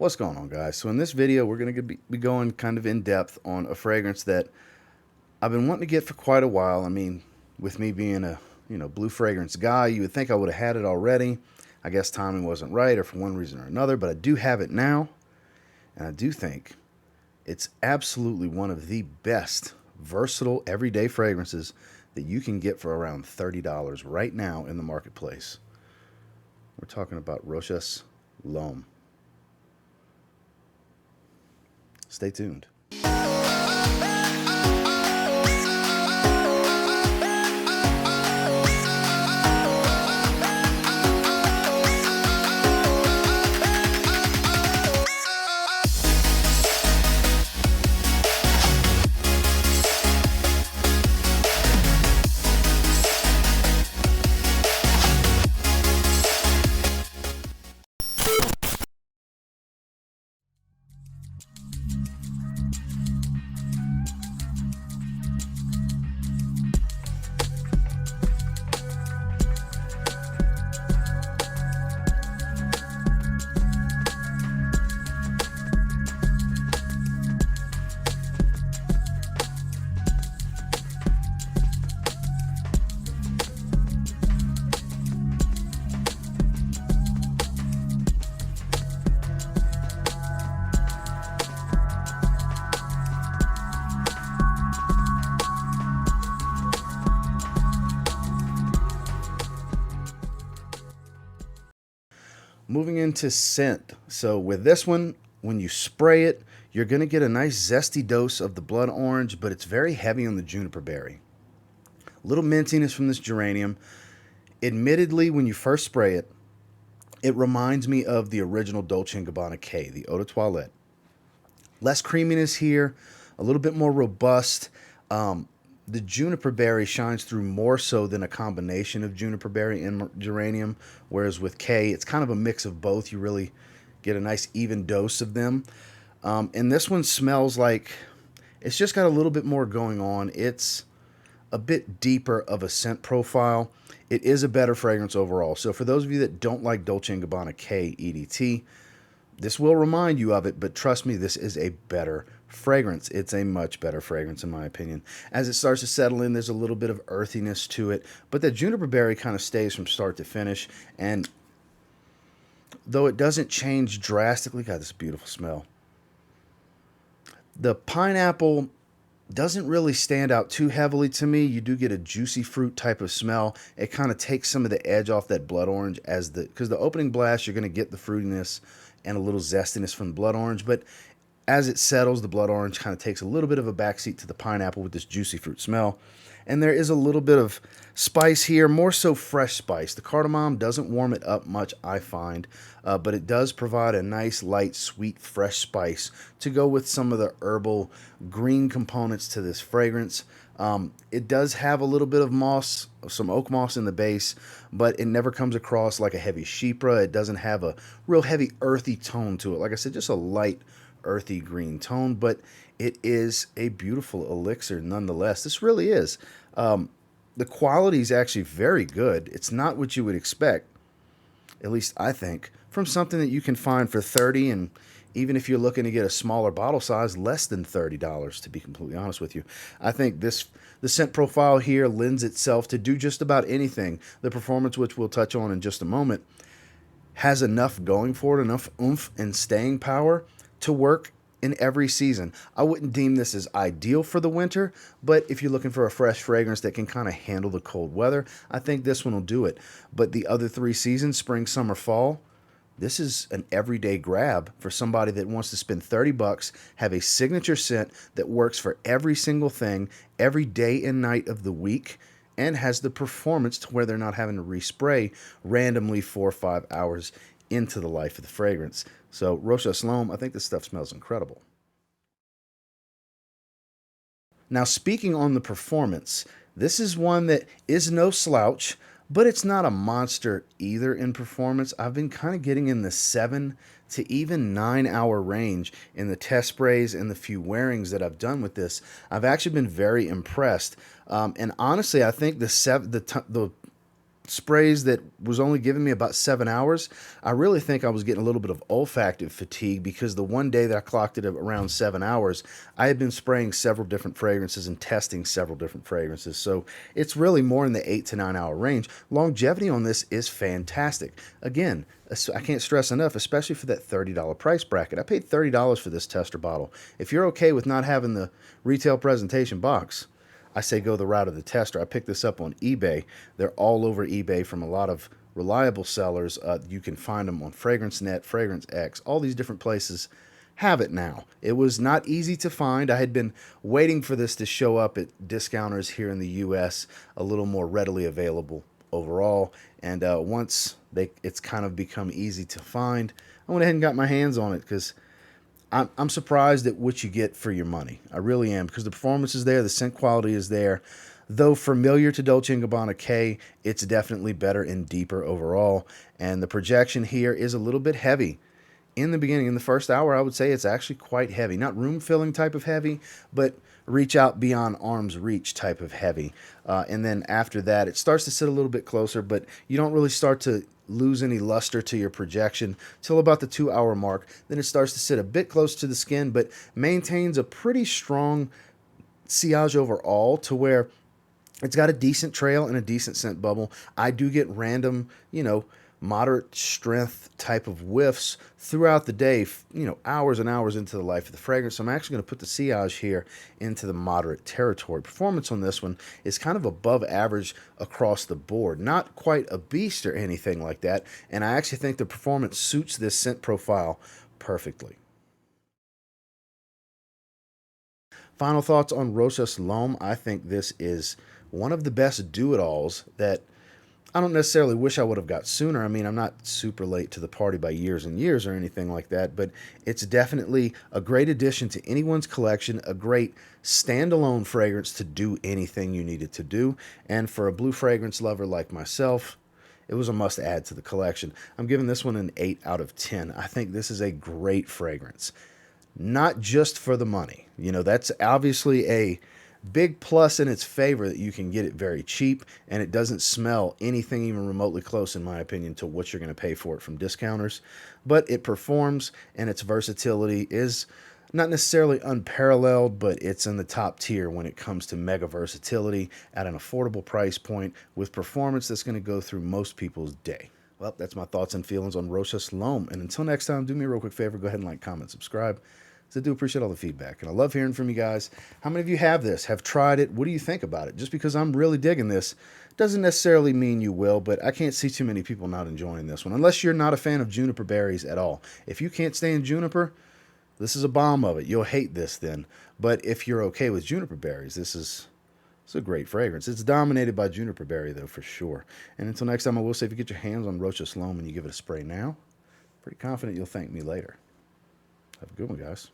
What's going on, guys? So in this video, we're going to be going kind of in depth on a fragrance that I've been wanting to get for quite a while. I mean, with me being a blue fragrance guy, you would think I would have had it already. I guess timing wasn't right, or for one reason or another, but I do have it now, and I do think it's absolutely one of the best versatile everyday fragrances that you can get for around $30 right now in the marketplace. We're talking about Rochas L'Homme. Stay tuned. Moving into scent. So with this one, when you spray it, you're going to get a nice zesty dose of the blood orange, but it's very heavy on the juniper berry. A little mintiness from this geranium. Admittedly, when you first spray it, it reminds me of the original Dolce & Gabbana K, the Eau de Toilette. Less creaminess here, a little bit more robust. The juniper berry shines through more so than a combination of juniper berry and geranium, whereas with K, it's kind of a mix of both. You really get a nice even dose of them. And this one smells like it's just got a little bit more going on. It's a bit deeper of a scent profile. It is a better fragrance overall. So for those of you that don't like Dolce & Gabbana K EDT, this will remind you of it, but trust me, this is a better fragrance. It's a much better fragrance in my opinion. As it starts to settle in, there's a little bit of earthiness to it, but the juniper berry kind of stays from start to finish, and though it doesn't change drastically, God, this is a beautiful smell. The pineapple doesn't really stand out too heavily to me. You do get a juicy fruit type of smell. It kind of takes some of the edge off that blood orange because the opening blast, you're going to get the fruitiness and a little zestiness from the blood orange, but as it settles, the blood orange kind of takes a little bit of a backseat to the pineapple with this juicy fruit smell. And there is a little bit of spice here, more so fresh spice. The cardamom doesn't warm it up much, I find, but it does provide a nice, light, sweet, fresh spice to go with some of the herbal green components to this fragrance. It does have a little bit of moss, some oak moss in the base, but it never comes across like a heavy chypre. It doesn't have a real heavy earthy tone to it. Like I said, just a light, earthy green tone, but it is a beautiful elixir nonetheless. This really is. The quality is actually very good. It's not what you would expect, at least I think, from something that you can find for $30, and even if you're looking to get a smaller bottle size, less than $30, to be completely honest with you. I think the scent profile here lends itself to do just about anything. The performance, which we'll touch on in just a moment, has enough going for it, enough oomph and staying power to work in every season. I wouldn't deem this as ideal for the winter, but if you're looking for a fresh fragrance that can kind of handle the cold weather, I think this one will do it. But the other three seasons, spring, summer, fall, this is an everyday grab for somebody that wants to spend $30, have a signature scent that works for every single thing, every day and night of the week, and has the performance to where they're not having to respray randomly 4 or 5 hours into the life of the fragrance. So Rochas L'Homme, I think this stuff smells incredible. Now, speaking on the performance, this is one that is no slouch, but it's not a monster either in performance. I've been kind of getting in the 7 to even 9 hour range in the test sprays and the few wearings that I've done with this. I've actually been very impressed. And honestly, I think the sprays that was only giving me about 7 hours, I really think I was getting a little bit of olfactive fatigue because the one day that I clocked it at around 7 hours, I had been spraying several different fragrances and testing several different fragrances. So it's really more in the 8 to 9 hour range. Longevity on this is fantastic. Again, I can't stress enough, especially for that $30 price bracket. I paid $30 for this tester bottle. If you're okay with not having the retail presentation box, I say go the route of the tester. I picked this up on eBay. They're all over eBay from a lot of reliable sellers. You can find them on FragranceNet, Fragrance X, all these different places have it now. It was not easy to find. I had been waiting for this to show up at discounters here in the US, a little more readily available overall. And once it's kind of become easy to find, I went ahead and got my hands on it because I'm surprised at what you get for your money. I really am, because the performance is there, the scent quality is there. Though familiar to Dolce & Gabbana K, it's definitely better and deeper overall. And the projection here is a little bit heavy. In the beginning, in the first hour, I would say it's actually quite heavy. Not room-filling type of heavy, but reach out beyond arm's reach type of heavy. And then after that, it starts to sit a little bit closer, but you don't really start to lose any luster to your projection till about the 2 hour mark. Then it starts to sit a bit close to the skin, but maintains a pretty strong sillage overall to where it's got a decent trail and a decent scent bubble. I do get random, moderate strength type of whiffs throughout the day, hours and hours into the life of the fragrance. So I'm actually going to put the sillage here into the moderate territory. Performance on this one is kind of above average across the board. Not quite a beast or anything like that. And I actually think the performance suits this scent profile perfectly. Final thoughts on Rochas L'Homme. I think this is one of the best do-it-alls that I don't necessarily wish I would have got sooner. I mean, I'm not super late to the party by years and years or anything like that, but it's definitely a great addition to anyone's collection, a great standalone fragrance to do anything you need it to do. And for a blue fragrance lover like myself, it was a must add to the collection. I'm giving this one an 8 out of 10. I think this is a great fragrance. Not just for the money. That's obviously a big plus in its favor that you can get it very cheap, and it doesn't smell anything even remotely close, in my opinion, to what you're going to pay for it from discounters. But it performs, and its versatility is not necessarily unparalleled, but it's in the top tier when it comes to mega versatility at an affordable price point with performance that's going to go through most people's day. Well, that's my thoughts and feelings on Rochas L'Homme. And until next time, do me a real quick favor. Go ahead and like, comment, subscribe. I do appreciate all the feedback, and I love hearing from you guys. How many of you have this, have tried it? What do you think about it? Just because I'm really digging this doesn't necessarily mean you will, but I can't see too many people not enjoying this one, unless you're not a fan of juniper berries at all. If you can't stand juniper, this is a bomb of it. You'll hate this then. But if you're okay with juniper berries, it's a great fragrance. It's dominated by juniper berry, though, for sure. And until next time, I will say, if you get your hands on Rochas L'Homme and you give it a spray now, pretty confident you'll thank me later. Have a good one, guys.